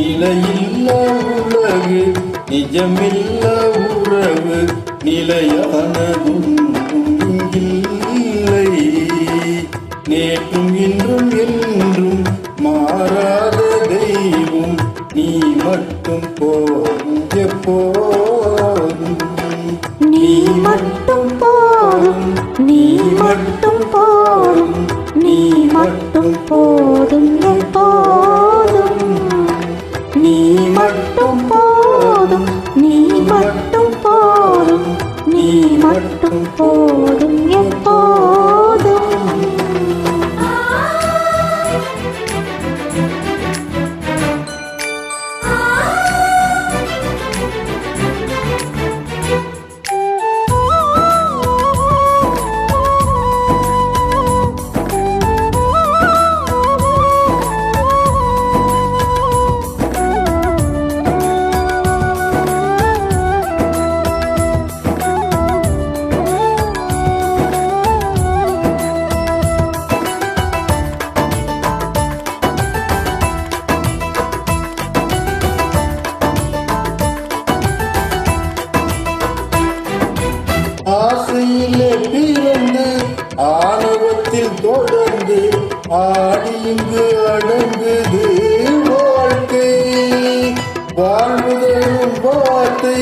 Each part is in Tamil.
நிலையில்ல உலகு நிஜமில்ல உறவு நிலையானதும் இங்கில்லை. நேற்றும் இன்றும் என்றும் மாறாத தெய்வம் நீ மட்டும் போதும் எப்போதும். நீ மட்டும் போதும், நீ மட்டும் போதும், நீ மட்டும் போதும் எப்போதும். நீ மட்டும் போதும், நீ மட்டும் போதும், நீ மட்டும் போதும் எப்போதும். ஆசையிலே பிறந்து ஆணவத்தில் தொடர்ந்து ஆடி இங்கு அடங்குது வாழ்க்கை. வாழ்வுதலும் வார்த்தை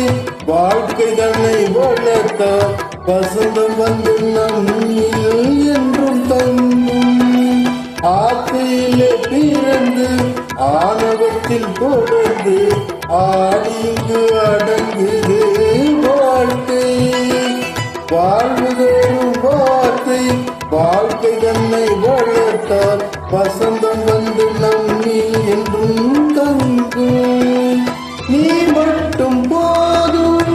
வாழ்க்கை தன்னை வளர்த்த வசந்தம் வந்து நம்மில் என்றும் தங்கும். ஆசையிலே பிறந்து ஆணவத்தில் தொடர்ந்து ஆடி இங்கு அடங்குது வாழ்க்கை. வாழ்வுதலும் வார்த்தை வாழ்க்கை தன்னை வளர்த்தால் வசந்தம் வந்து நம்மி என்றும் தங்கும். நீ மட்டும் போதும்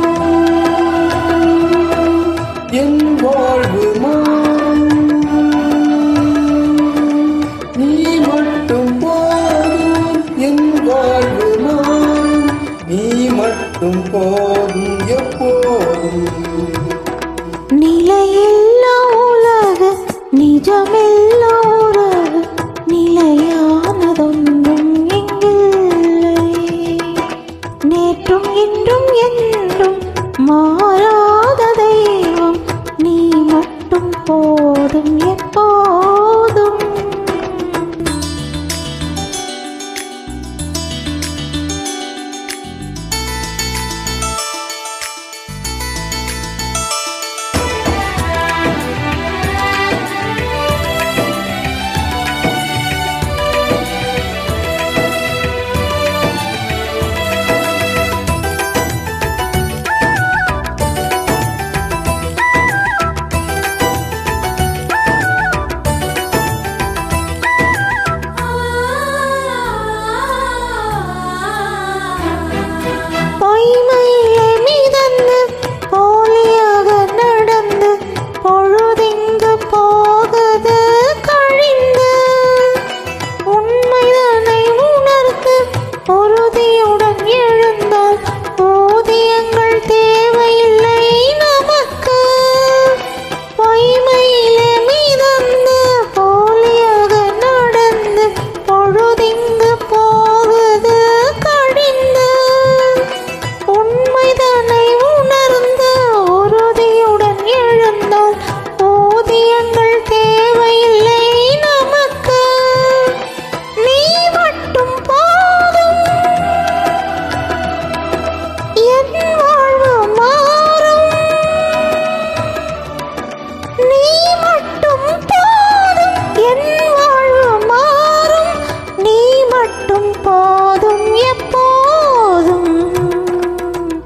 என் வாழ்வு மாறும். நீ மட்டும் போதும் என் வாழ்வு மாறும். நீ மட்டும் போதும் எப்போதும். நிலையில்லா உலகு நிஜமில்ல உறவு நிலையானதொன்றும் இங்கில்லை. நேற்றும் இன்றும் என்றும் மாறாத தெய்வம் நீ மட்டும் போதும் எப்போதும்.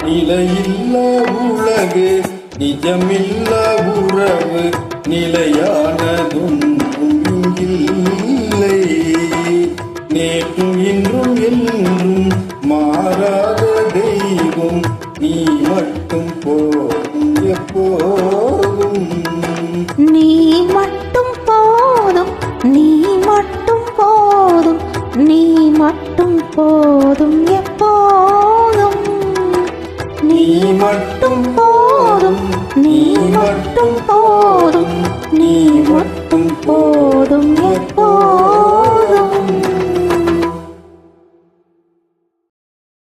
நிலையில்ல உலகு நிஜமில்ல உறவு நிலையானதொன்றும் இங்கில்லை. நேற்றும் இன்றும் என்றும் மாறாத தெய்வம் நீ மட்டும் போதும் எப்போதும். நீ மட்டும் போதும், நீ மட்டும் போதும், நீ மட்டும் போதும் எப்போதும். நீ மட்டும் போதும், நீ மட்டும் போதும்,